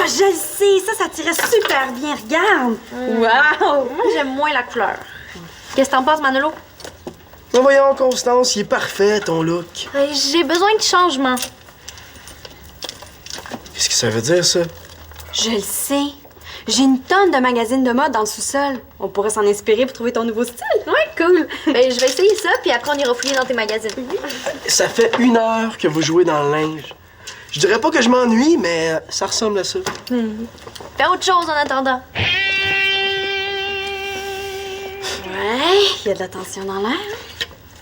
je le sais! Ça tirait super bien, regarde! Wow! Moi, j'aime moins la couleur. Qu'est-ce que t'en penses, Manolo? Mais voyons, Constance, il est parfait, ton look. J'ai besoin de changement. Qu'est-ce que ça veut dire, ça? Je le sais. J'ai une tonne de magazines de mode dans le sous-sol. On pourrait s'en inspirer pour trouver ton nouveau style. Ouais, cool. Ben, je vais essayer ça, puis après, on ira fouiller dans tes magazines. Ça fait 1 heure que vous jouez dans le linge. Je dirais pas que je m'ennuie, mais ça ressemble à ça. Fais autre chose en attendant. Ouais, il y a de la tension dans l'air.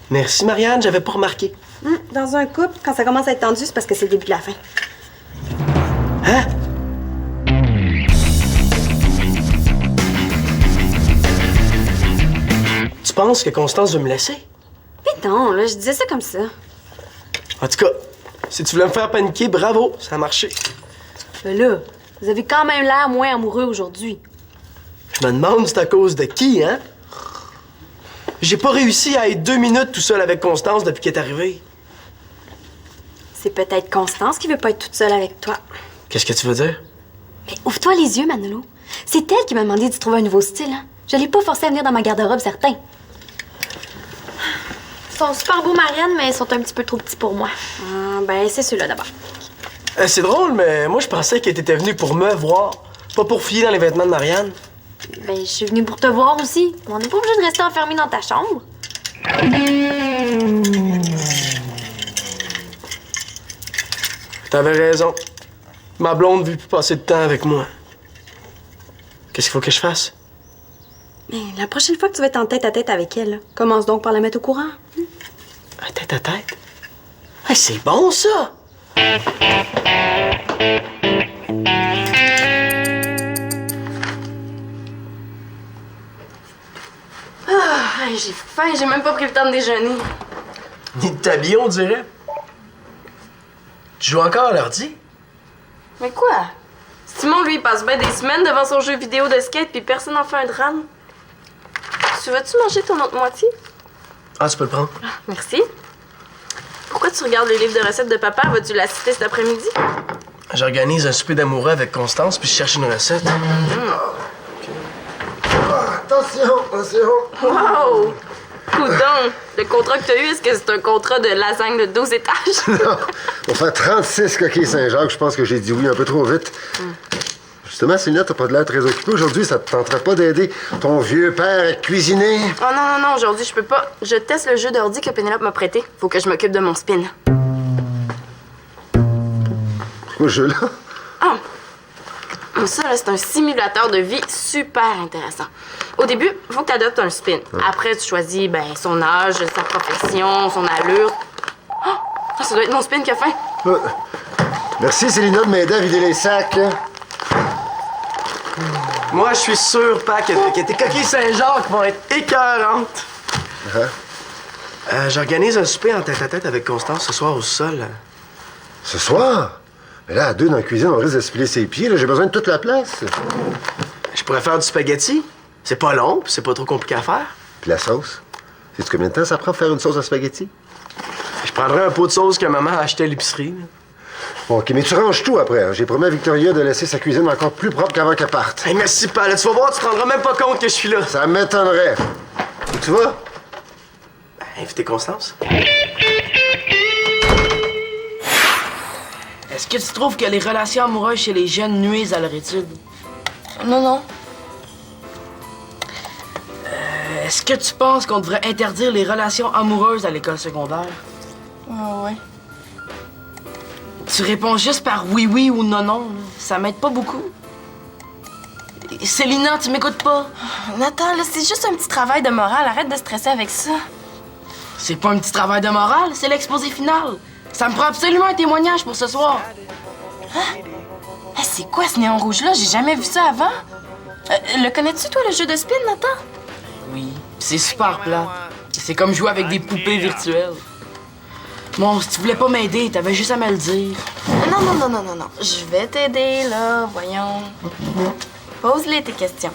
Merci, Marianne, j'avais pas remarqué. Dans un couple, quand ça commence à être tendu, c'est parce que c'est le début de la fin. Hein? Tu penses que Constance veut me laisser? Mais non, là, je disais ça comme ça. En tout cas, si tu voulais me faire paniquer, bravo, ça a marché. Là, vous avez quand même l'air moins amoureux aujourd'hui. Je me demande c'est à cause de qui, hein? J'ai pas réussi à être 2 minutes tout seul avec Constance depuis qu'elle est arrivée. C'est peut-être Constance qui veut pas être toute seule avec toi. Qu'est-ce que tu veux dire? Mais ouvre-toi les yeux, Manolo. C'est elle qui m'a demandé d'y trouver un nouveau style, hein? Je l'ai pas forcé à venir dans ma garde-robe, certain. Ils sont super beaux, Marianne, mais ils sont un petit peu trop petits pour moi. Ah, ben, c'est ceux-là d'abord. C'est drôle, mais moi je pensais qu'elle était venue pour me voir, pas pour fouiller dans les vêtements de Marianne. Ben, je suis venue pour te voir aussi. On n'est pas obligé de rester enfermé dans ta chambre. T'avais raison. Ma blonde veut plus passer de temps avec moi. Qu'est-ce qu'il faut que je fasse? Mais la prochaine fois que tu vas être en tête-à-tête avec elle, là, commence donc par la mettre au courant. Un tête-à-tête? Hey, c'est bon, ça! J'ai faim, j'ai même pas pris le temps de déjeuner. Ni de t'habiller, on dirait. Tu joues encore à l'ordi? Mais quoi? Simon, lui, il passe bien des semaines devant son jeu vidéo de skate, puis personne n'en fait un drame. Tu vas-tu manger ton autre moitié? Ah, tu peux le prendre. Merci. Pourquoi tu regardes le livre de recettes de papa? Vas-tu l'assister cet après-midi? J'organise un souper d'amoureux avec Constance, puis je cherche une recette. Attention! Wow! Coudon! Le contrat que t'as eu, est-ce que c'est un contrat de lasagne de 12 étages? Non, pour faire 36 coquilles Saint-Jacques, je pense que j'ai dit oui un peu trop vite. Justement, Céline, t'as pas de l'air très occupée aujourd'hui. Ça te tenterait pas d'aider ton vieux père à cuisiner? Oh non, aujourd'hui, je peux pas. Je teste le jeu d'ordi que Pénélope m'a prêté. Faut que je m'occupe de mon spin. Quoi, ce jeu-là? Ça, là, c'est un simulateur de vie super intéressant. Au début, faut que tu adoptes un spin. Après, tu choisis son âge, sa profession, son allure. Oh, ça doit être mon spin qui a faim. Merci, Célina, de m'aider à vider les sacs. Moi, je suis sûr, Pat, que tes coquilles Saint-Jacques vont être écœurantes. J'organise un souper en tête-à-tête avec Constance ce soir au sol. Ce soir? Mais là, à 2 dans la cuisine, on risque de se piler ses pieds. Là, j'ai besoin de toute la place. Je pourrais faire du spaghetti. C'est pas long, puis c'est pas trop compliqué à faire. Puis la sauce? Sais-tu combien de temps ça prend pour faire une sauce à spaghetti? Je prendrais un pot de sauce que maman a acheté à l'épicerie. Bon, OK, mais tu ranges tout après. Hein. J'ai promis à Victoria de laisser sa cuisine encore plus propre qu'avant qu'elle parte. Hey, merci, Pat. Tu vas voir, tu te rendras même pas compte que je suis là. Ça m'étonnerait. Où tu vas? Inviter Constance. Est-ce que tu trouves que les relations amoureuses chez les jeunes nuisent à leur étude? Non. Est-ce que tu penses qu'on devrait interdire les relations amoureuses à l'école secondaire? Ouais. Tu réponds juste par oui ou non. Là. Ça m'aide pas beaucoup. Célina, tu m'écoutes pas? Nathan, là, c'est juste un petit travail de morale. Arrête de stresser avec ça. C'est pas un petit travail de morale, c'est l'exposé final. Ça me prend absolument un témoignage pour ce soir. C'est quoi ce néon rouge-là? J'ai jamais vu ça avant. Le connais-tu, toi, le jeu de spin, Nathan? Oui, c'est super plat. C'est comme jouer avec des poupées virtuelles. Bon, si tu voulais pas m'aider, t'avais juste à me le dire. Non. Je vais t'aider, là. Voyons. Pose-les tes questions.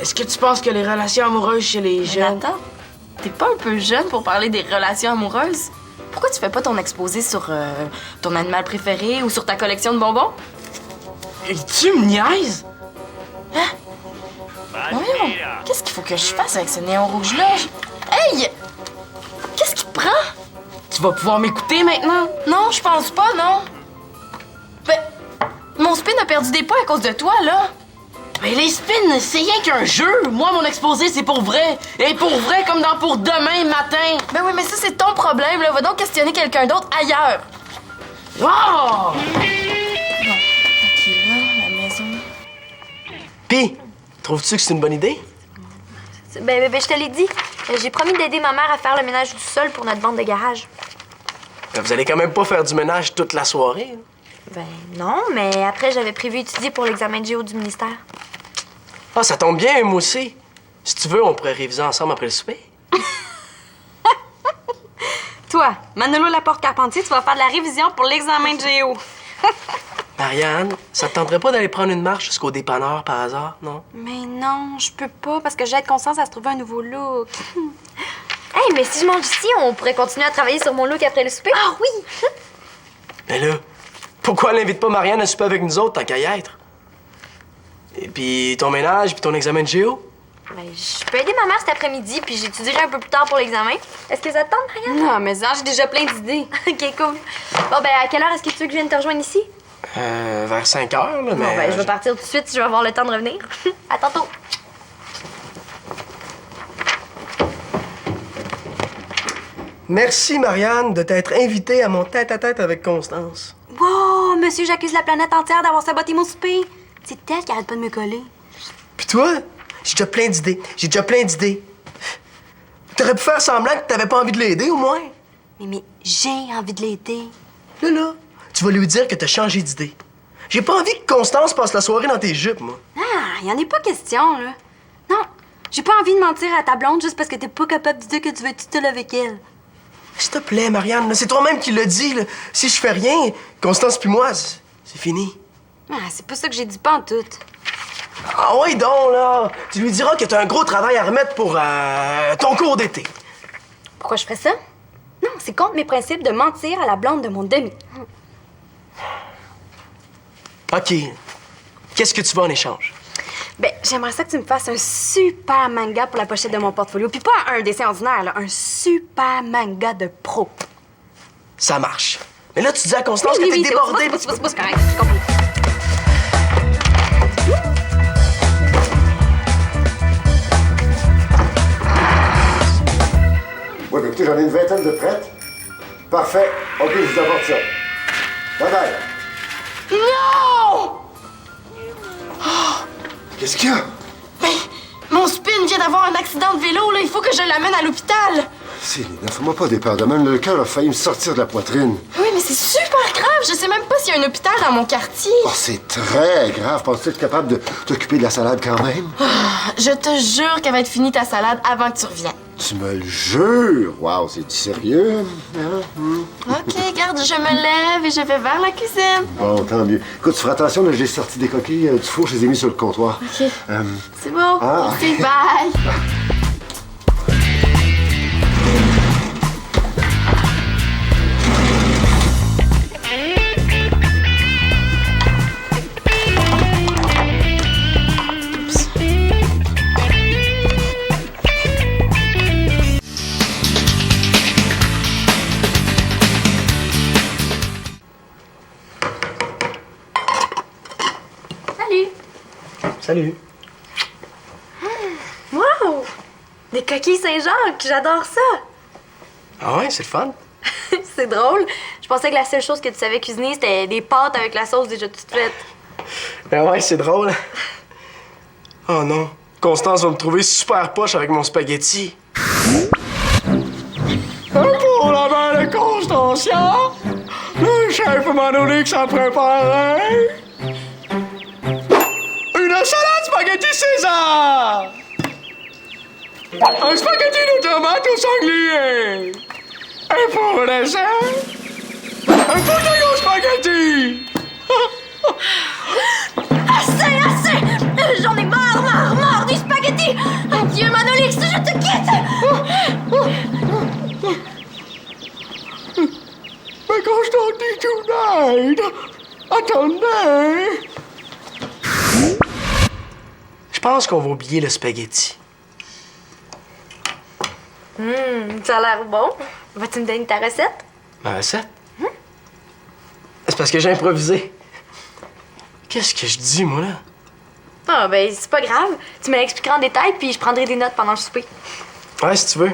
Est-ce que tu penses que les relations amoureuses chez les jeunes... Nathan, t'es pas un peu jeune pour parler des relations amoureuses? Pourquoi tu fais pas ton exposé sur ton animal préféré ou sur ta collection de bonbons? Et tu me niaises? Hein? Voyons, qu'est-ce qu'il faut que je fasse avec ce néon rouge-là? Hey! Qu'est-ce qui te prend? Tu vas pouvoir m'écouter maintenant? Non, je pense pas, non. Ben, mon spin a perdu des points à cause de toi, là. Mais les spins, c'est rien qu'un jeu. Moi, mon exposé, c'est pour vrai. Et pour vrai, comme dans pour demain matin. Ben oui, mais ça, c'est ton problème, là. Va donc questionner quelqu'un d'autre ailleurs. Oh! Ok, là, la maison. Pis, trouves-tu que c'est une bonne idée? Ben, je te l'ai dit. J'ai promis d'aider ma mère à faire le ménage du sol pour notre vente de garage. Ben, vous allez quand même pas faire du ménage toute la soirée. Hein? Ben non, mais après, j'avais prévu étudier pour l'examen de géo du ministère. Ah, ça tombe bien, moi aussi. Si tu veux, on pourrait réviser ensemble après le souper. Toi, Manolo Laporte-Carpentier, tu vas faire de la révision pour l'examen de géo. Marianne, ça te tenterait pas d'aller prendre une marche jusqu'au dépanneur par hasard, non? Mais non, je peux pas parce que j'aide Constance à se trouver un nouveau look. Hey, mais si je mange ici, on pourrait continuer à travailler sur mon look après le souper. Ah oui! Mais là, pourquoi elle n'invite pas Marianne à souper avec nous autres, tant qu'à y être? Et puis ton ménage, puis ton examen de géo? Ben, je peux aider ma mère cet après-midi, puis j'étudierai un peu plus tard pour l'examen. Est-ce que ça te tente, Marianne? Non, mais ça, j'ai déjà plein d'idées. OK, cool. Bon, ben, à quelle heure est-ce que tu veux que je vienne te rejoindre ici? Vers 5 heures, là, mais... Bon, ben, je vais partir tout de suite si je vais avoir le temps de revenir. À tantôt. Merci, Marianne, de t'être invitée à mon tête-à-tête avec Constance. Wow, monsieur, j'accuse la planète entière d'avoir saboté mon souper. C'est elle qui arrête pas de me coller. Puis toi, j'ai déjà plein d'idées. T'aurais pu faire semblant que t'avais pas envie de l'aider, au moins. Mais j'ai envie de l'aider. Là, tu vas lui dire que t'as changé d'idée. J'ai pas envie que Constance passe la soirée dans tes jupes, moi. Ah, y en est pas question, là. Non, j'ai pas envie de mentir à ta blonde juste parce que t'es pas capable de dire que tu veux être toute seule avec elle. S'il te plaît, Marianne, là, c'est toi-même qui l'as dit. Là. Si je fais rien, Constance puis moi, c'est fini. Ah, c'est pas ça que j'ai dit, pas en tout. Ah oui, donc, là. Tu lui diras que t'as un gros travail à remettre pour ton cours d'été. Pourquoi je ferais ça? Non, c'est contre mes principes de mentir à la blonde de mon demi. OK. Qu'est-ce que tu veux en échange? Ben, j'aimerais ça que tu me fasses un super manga pour la pochette de mon portfolio. Puis pas un dessin ordinaire, là. Un super manga de pro. Ça marche. Mais là, tu dis à Constance que t'es débordée. C'est correct, j'ai compris. Oui, mais écoutez, j'en ai une vingtaine de prêtes. Parfait. OK, je vous apporte ça. Bye bye. Non! Qu'est-ce qu'il y a? Mais mon spin vient d'avoir un accident de vélo, là. Il faut que je l'amène à l'hôpital. Céline, ne fais-moi pas des peurs de même. Le cœur a failli me sortir de la poitrine. Oui, mais c'est super grave. Je sais même pas s'il y a un hôpital dans mon quartier. Oh, c'est très grave. Penses-tu être capable de t'occuper de la salade quand même? Je te jure qu'elle va être finie ta salade avant que tu reviennes. Tu me le jures? Wow, c'est du sérieux? OK, garde, je me lève et je vais vers la cuisine. Bon, tant mieux. Écoute, tu feras attention, là, j'ai sorti des coquilles du four, je les ai mis sur le comptoir. OK. C'est bon. Ah. Merci, bye. Salut. Wow! Des coquilles Saint-Jacques, j'adore ça! Ah ouais, c'est le fun. C'est drôle. Je pensais que la seule chose que tu savais cuisiner, c'était des pâtes avec la sauce déjà toute faite. Ben ouais, c'est drôle. Oh non. Constance va me trouver super poche avec mon spaghetti. Pour la belle Constancia, le chef m'a donné que ça prépare une salade spaghetti César! Un spaghetti de tomates au sanglier! Et pour le dessert, un potato spaghetti! Assez! J'en ai marre du spaghetti! Adieu, Manolix, je te quitte! Constantine tonight. Attendez. Je pense qu'on va oublier le spaghetti. Ça a l'air bon. Vas-tu me donner ta recette? Ma recette? C'est parce que j'ai improvisé. Qu'est-ce que je dis, moi, là? Ah, ben, c'est pas grave. Tu me l'expliqueras en détail, puis je prendrai des notes pendant le souper. Ouais, si tu veux.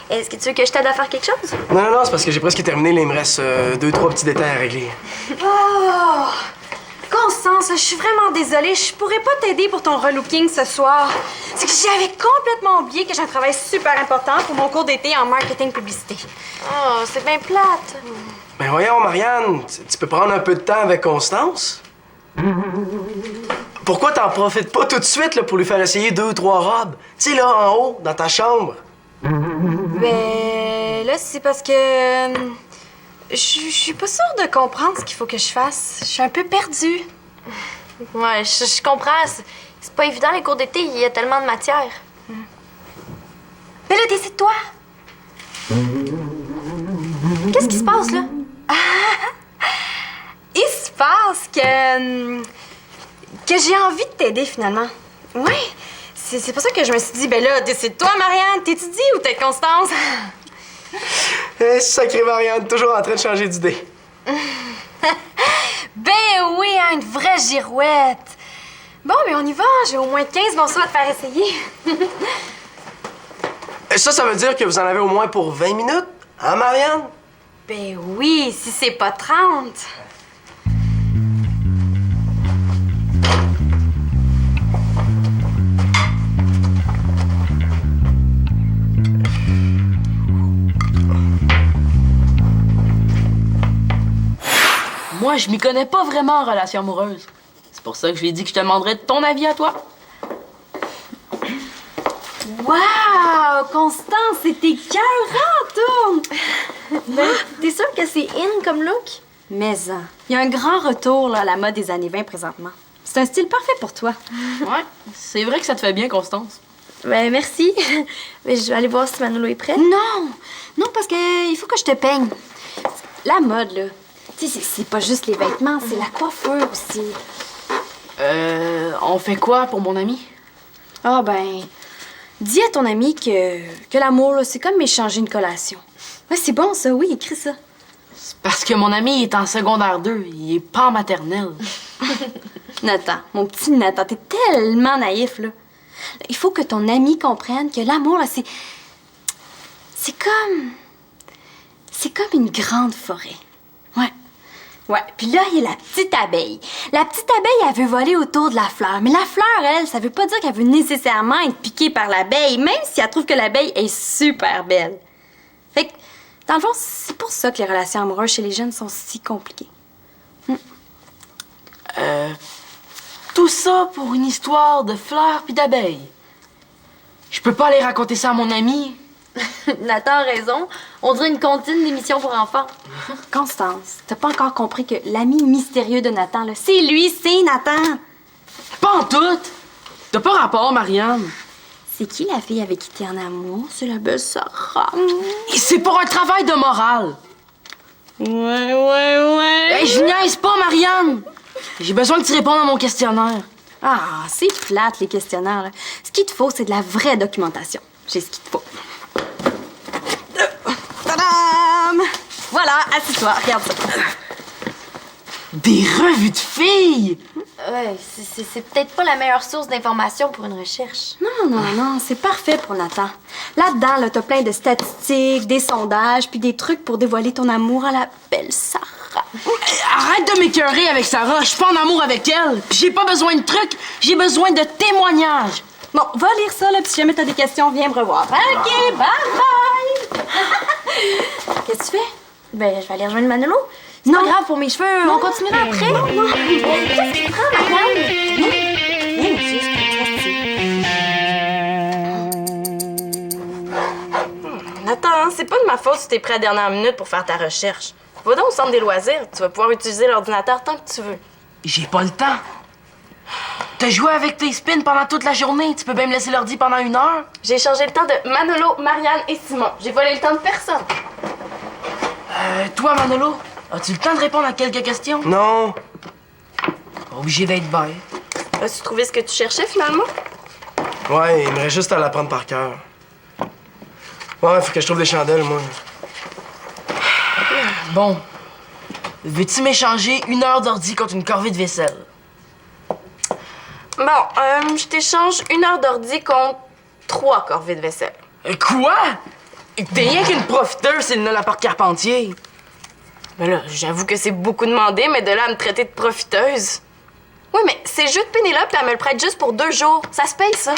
Est-ce que tu veux que je t'aide à faire quelque chose? Non, c'est parce que j'ai presque terminé. Là, il me reste 2-3 petits détails à régler. Oh! Constance, je suis vraiment désolée. Je pourrais pas t'aider pour ton relooking ce soir. C'est que j'avais complètement oublié que j'ai un travail super important pour mon cours d'été en marketing publicité. Oh, c'est bien plate. Ben voyons, Marianne, tu peux prendre un peu de temps avec Constance? Pourquoi t'en profites pas tout de suite là, pour lui faire essayer 2 ou 3 robes? Tu sais, là, en haut, dans ta chambre. Ben, là, c'est parce que... Je suis pas sûre de comprendre ce qu'il faut que je fasse. Je suis un peu perdue. Ouais, je comprends. C'est pas évident, les cours d'été. Il y a tellement de matière. Mais là, décide-toi. Qu'est-ce qui se passe, là? Il se passe que j'ai envie de t'aider, finalement. Ouais. C'est pour ça que je me suis dit, ben là, décide-toi, Marianne. T'étudies ou t'es Constance? Sacrée Marianne, toujours en train de changer d'idée. Ben oui, hein, une vraie girouette. Bon, mais on y va. J'ai au moins 15 morceaux à te faire essayer. Ça veut dire que vous en avez au moins pour 20 minutes? Hein, Marianne? Ben oui, si c'est pas 30. Moi, je m'y connais pas vraiment en relation amoureuse. C'est pour ça que je lui ai dit que je te demanderais ton avis à toi. Wow! Constance, c'est écœurant, toi! Ben, t'es sûre que c'est in comme look? Mais il y a un grand retour là, à la mode des années 20 présentement. C'est un style parfait pour toi. Ouais, c'est vrai que ça te fait bien, Constance. Ben merci. Mais je vais aller voir si Manolo est prêt. Non, parce que il faut que je te peigne. La mode, là, tu sais, c'est pas juste les vêtements, c'est la coiffure aussi. On fait quoi pour mon ami? Ah ben, dis à ton ami que l'amour, là, c'est comme échanger une collation. Ouais, c'est bon ça, oui, écris ça. C'est parce que mon ami est en secondaire 2, il est pas en maternelle. Nathan, mon petit Nathan, t'es tellement naïf, là. Il faut que ton ami comprenne que l'amour, là, c'est comme une grande forêt. Ouais, puis là, il y a la petite abeille. La petite abeille, elle veut voler autour de la fleur. Mais la fleur, elle, ça veut pas dire qu'elle veut nécessairement être piquée par l'abeille, même si elle trouve que l'abeille est super belle. Fait que, dans le fond, c'est pour ça que les relations amoureuses chez les jeunes sont si compliquées. Tout ça pour une histoire de fleurs puis d'abeilles. Je peux pas aller raconter ça à mon ami. Nathan a raison. On dirait une comptine d'émissions pour enfants. Constance, t'as pas encore compris que l'ami mystérieux de Nathan, là, c'est lui, c'est Nathan. Pas en tout! T'as pas rapport, Marianne. C'est qui la fille avec qui t'es en amour? C'est la belle Sarah. Et c'est pour un travail de morale. Ouais. Hey, je niaise pas, Marianne! J'ai besoin que tu répondes à mon questionnaire. Ah, c'est plate, les questionnaires, là. Ce qu'il te faut, c'est de la vraie documentation. J'ai ce qu'il te faut. Tadam! Voilà, assis-toi, regarde ça. Des revues de filles! Ouais, c'est peut-être pas la meilleure source d'information pour une recherche. Non, c'est parfait pour Nathan. Là-dedans, là, t'as plein de statistiques, des sondages, puis des trucs pour dévoiler ton amour à la belle Sarah. Arrête de m'écœurer avec Sarah, je suis pas en amour avec elle. Puis j'ai pas besoin de trucs, j'ai besoin de témoignages. Bon, va lire ça, là, puis si jamais t'as des questions, viens me revoir. OK, bye! Qu'est-ce que tu fais? Ben, je vais aller rejoindre Manolo. C'est pas grave pour mes cheveux, on continuera après. Non. Qu'est-ce qui te prend, Marianne? Viens, monsieur, Nathan, c'est pas de ma faute si t'es prêt à la dernière minute pour faire ta recherche. Va donc au centre des loisirs, tu vas pouvoir utiliser l'ordinateur tant que tu veux. J'ai pas le temps. T'as joué avec tes spins pendant toute la journée, tu peux bien me laisser l'ordi pendant 1 heure. J'ai échangé le temps de Manolo, Marianne et Simon. J'ai volé le temps de personne. Toi, Manolo, As-tu le temps de répondre à quelques questions? Non. Obligé d'être bête. As-tu trouvé ce que tu cherchais finalement? Ouais, il me reste juste à l'apprendre par cœur. Ouais, faut que je trouve des chandelles, moi. Bon. Veux-tu m'échanger 1 heure d'ordi contre une corvée de vaisselle? Bon, je t'échange 1 heure d'ordi contre 3 corvées de vaisselle. Quoi? T'es rien qu'une profiteuse, c'est le Laport Carpentier. Mais là, j'avoue que c'est beaucoup demandé, mais de là à me traiter de profiteuse. Oui, mais c'est juste Pénélope, puis elle me le prête juste pour 2 jours. Ça se paye, ça.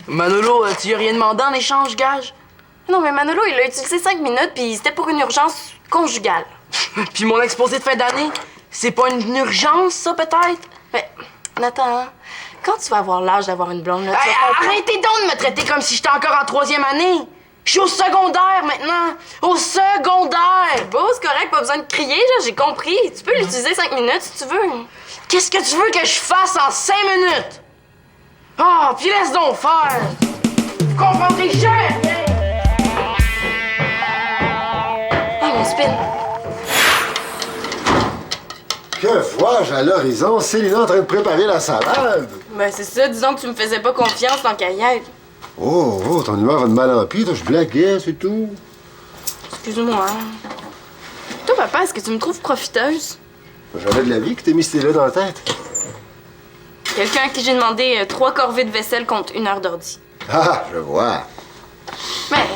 Manolo, tu lui as rien demandé en échange, gage? Non, mais Manolo, il l'a utilisé 5 minutes, puis c'était pour une urgence conjugale. Puis mon exposé de fin d'année, c'est pas une urgence, ça, peut-être? Mais, Nathan, quand tu vas avoir l'âge d'avoir une blonde, là, tu Hey, vas comprendre- arrêtez donc de me traiter comme si j'étais encore en 3e année! Je suis au secondaire maintenant! Au secondaire! Bon, c'est correct, pas besoin de crier, là, j'ai compris. Tu peux l'utiliser 5 minutes si tu veux. Qu'est-ce que tu veux que je fasse en 5 minutes? Ah, puis laisse donc faire! Vous comprendrez jamais! Ah, mon spin. Que vois-je à l'horizon? Célina en train de préparer la salade. Ben, c'est ça, disons que tu me faisais pas confiance tant qu'à y être. Oh, ton humeur va de mal en pis, toi, je blaguais, c'est tout. Excuse-moi. Toi, papa, est-ce que tu me trouves profiteuse? J'avais de la vie que t'es mis cette idée-là dans la tête. Quelqu'un à qui j'ai demandé 3 corvées de vaisselle contre 1 heure d'ordi. Ah, je vois. Mais,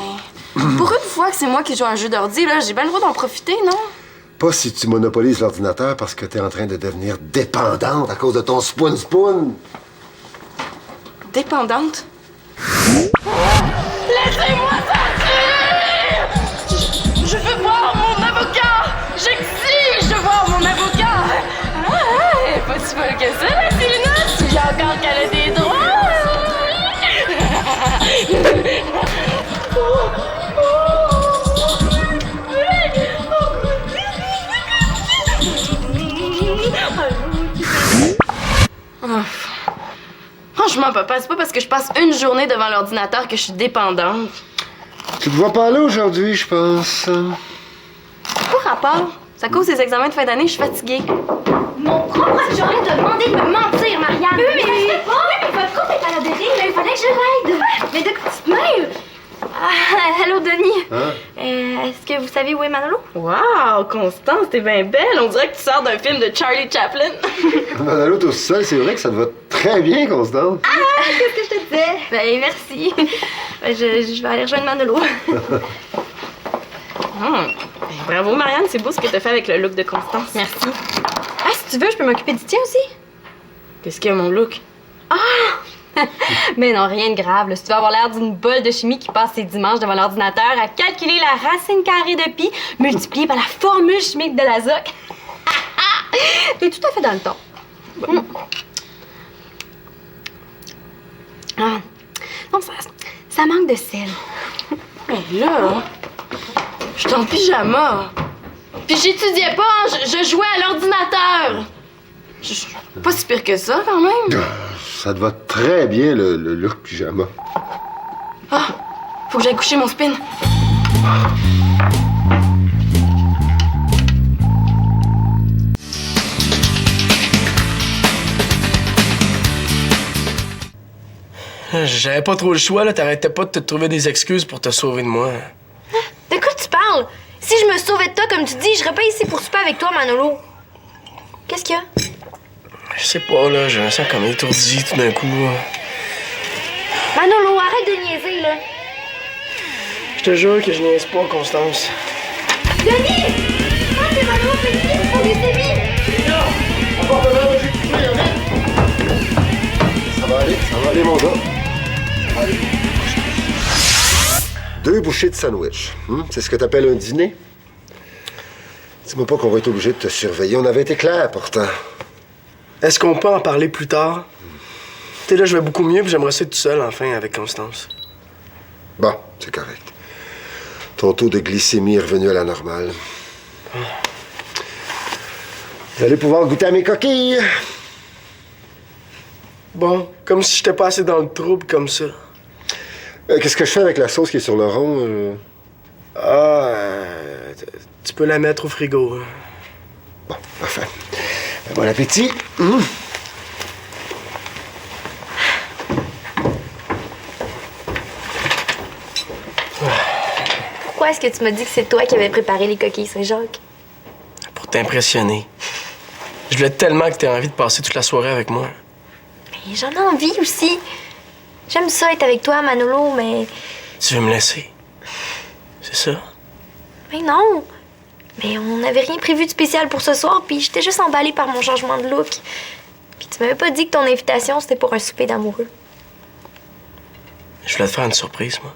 pour une fois que c'est moi qui joue à un jeu d'ordi, là, j'ai bien le droit d'en profiter, non? Pas si tu monopolises l'ordinateur parce que t'es en train de devenir dépendante à cause de ton spoon-spoon. Dépendante? Laissez-moi sortir! Je veux voir mon avocat! J'exige de voir mon avocat! Ah, pas si folle que ça, la Célina! Tu dis encore qu'elle a des droits! Franchement, papa, c'est pas parce que je passe une journée devant l'ordinateur que je suis dépendante. Tu te vois pas là aujourd'hui, je pense. Pas rapport. C'est à cause des examens de fin d'année, je suis fatiguée. Mon propre j'aurais demandé de me mentir, Marianne. Oui, mais votre couple est à la dérive, il fallait que je l'aide. Mais de quoi tu te mêles? Ah, allô, Denis. Hein? Est-ce que vous savez où est Manolo? Wow, Constance, t'es bien belle. On dirait que tu sors d'un film de Charlie Chaplin. Manolo, tout seul, c'est vrai que ça te va très bien, Constance. Qu'est-ce que je te disais? Ben, merci. Je vais aller rejoindre Manolo. Ben, bravo, Marianne, c'est beau ce que t'as fait avec le look de Constance. Merci. Ah, si tu veux, je peux m'occuper du tien aussi. Qu'est-ce qu'il y a, mon look? Mais non, rien de grave. Là. Si tu vas avoir l'air d'une bolle de chimie qui passe ses dimanches devant l'ordinateur à calculer la racine carrée de pi multipliée par la formule chimique de l'azote. T'es tout à fait dans le ton. Ah. Non, ça manque de sel. Mais là, je suis en pyjama. Puis j'étudiais pas, hein, je jouais à l'ordinateur. Pas si pire que ça, quand même. Ça te va très bien, le look pyjama. Ah, faut que j'aille coucher mon spin. J'avais pas trop le choix, là. T'arrêtais pas de te trouver des excuses pour te sauver de moi. De quoi tu parles? Si je me sauvais de toi, comme tu dis, je serais pas ici pour souper avec toi, Manolo. Qu'est-ce qu'il y a? Je sais pas, là. Je me sens comme étourdi tout d'un coup. Manolo, arrête de niaiser, là. Je te jure que je niaise pas, Constance. Denis! Ah, c'est Manolo, c'est ici pour glycémie! Ça va aller, mon gars. Allez. 2 bouchées de sandwich. C'est ce que t'appelles un dîner? Dis-moi pas qu'on va être obligé de te surveiller. On avait été clair, pourtant. Est-ce qu'on peut en parler plus tard? Tu sais, là, je vais beaucoup mieux, puis j'aimerais ça être tout seul, enfin, avec Constance. Bon, c'est correct. Ton taux de glycémie est revenu à la normale. Vous allez pouvoir goûter à mes coquilles. Bon, comme si j'étais pas assez dans le trouble comme ça. Qu'est-ce que je fais avec la sauce qui est sur le rond? Tu peux la mettre au frigo. Bon, parfait. Bon appétit. Pourquoi est-ce que tu m'as dit que c'est toi qui avais préparé les coquilles Saint-Jacques? Pour t'impressionner. Je voulais tellement que t'aies envie de passer toute la soirée avec moi. Mais j'en ai envie aussi. J'aime ça être avec toi, Manolo, mais... Tu veux me laisser? C'est ça? Mais non! Mais on n'avait rien prévu de spécial pour ce soir, puis j'étais juste emballée par mon changement de look. Puis tu m'avais pas dit que ton invitation, c'était pour un souper d'amoureux. Je voulais te faire une surprise, moi.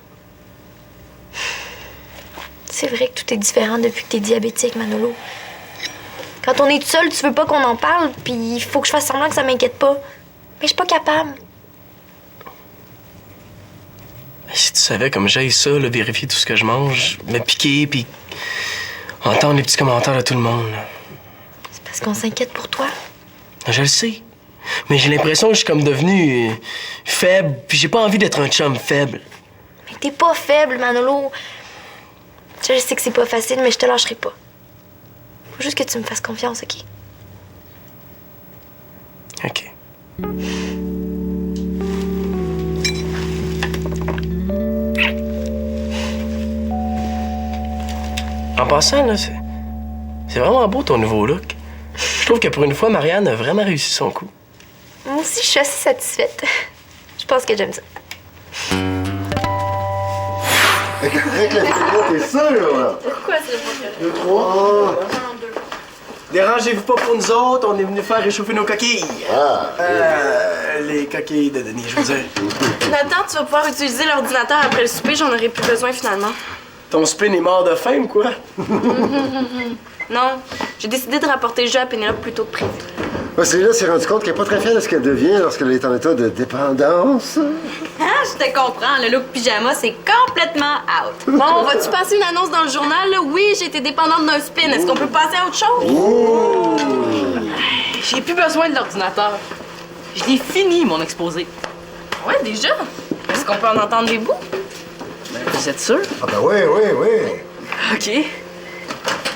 C'est vrai que tout est différent depuis que t'es diabétique, Manolo. Quand on est tout seul, tu veux pas qu'on en parle, puis il faut que je fasse semblant que ça m'inquiète pas. Mais je suis pas capable. Si tu savais comme j'aille ça, là, vérifier tout ce que je mange, me piquer, puis entendre les petits commentaires de tout le monde. Là. C'est parce qu'on s'inquiète pour toi. Je le sais. Mais j'ai l'impression que je suis comme devenu faible, puis j'ai pas envie d'être un chum faible. Mais t'es pas faible, Manolo. Je sais que c'est pas facile, mais je te lâcherai pas. Faut juste que tu me fasses confiance, OK? OK. En passant, là, c'est vraiment beau ton nouveau look. Je trouve que pour une fois, Marianne a vraiment réussi son coup. Moi aussi, je suis assez satisfaite. Je pense que j'aime ça. Avec la cigarette, t'es sûr, là? Pourquoi c'est le 2, 3. Dérangez-vous pas pour nous autres, on est venu faire réchauffer nos coquilles. Ah. Les coquilles de Denis, je veux dire. Nathan, tu vas pouvoir utiliser l'ordinateur après le souper, j'en aurai plus besoin finalement. Ton spin est mort de faim, quoi? Non, j'ai décidé de rapporter le jeu à Pénélope plus tôt que prévu. Céline s'est rendu compte qu'elle n'est pas très fière de ce qu'elle devient lorsqu'elle est en état de dépendance. Ah, je te comprends. Le look pyjama, c'est complètement out. Bon, vas-tu passer une annonce dans le journal, là? Oui, j'ai été dépendante d'un spin. Est-ce qu'on peut passer à autre chose? J'ai plus besoin de l'ordinateur. Je l'ai fini, mon exposé. Ouais, déjà. Est-ce qu'on peut en entendre des bouts? Ben, vous êtes sûr? Ah ben oui. OK.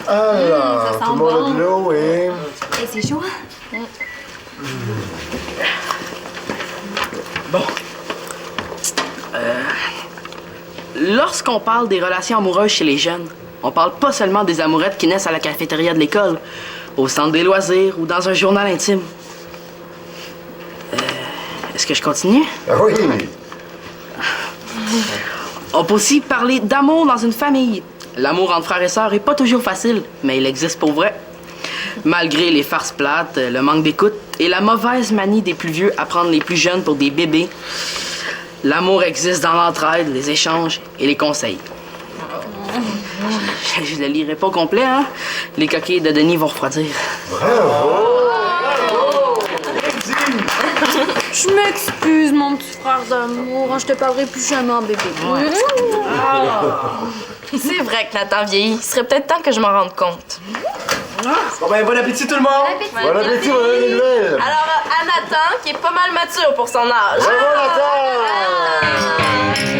Alors, tout le monde a de l'eau et... Hey, c'est chaud, hein? Bon. Lorsqu'on parle des relations amoureuses chez les jeunes, on parle pas seulement des amourettes qui naissent à la cafétéria de l'école, au centre des loisirs ou dans un journal intime. Est-ce que je continue? Ah oui. On peut aussi parler d'amour dans une famille. L'amour entre frères et sœurs est pas toujours facile, mais il existe pour vrai. Malgré les farces plates, le manque d'écoute et la mauvaise manie des plus vieux à prendre les plus jeunes pour des bébés, l'amour existe dans l'entraide, les échanges et les conseils. Je le lirai pas au complet, hein? Les coquilles de Denis vont refroidir. Je m'excuse, mon petit frère d'amour. Je te parlerai plus jamais en bébé. C'est vrai que Nathan vieillit. Il serait peut-être temps que je m'en rende compte. Bon ben, bon appétit tout le monde! Bon appétit, on a une nouvelle. Alors, à Nathan, qui est pas mal mature pour son âge. Bravo, Nathan!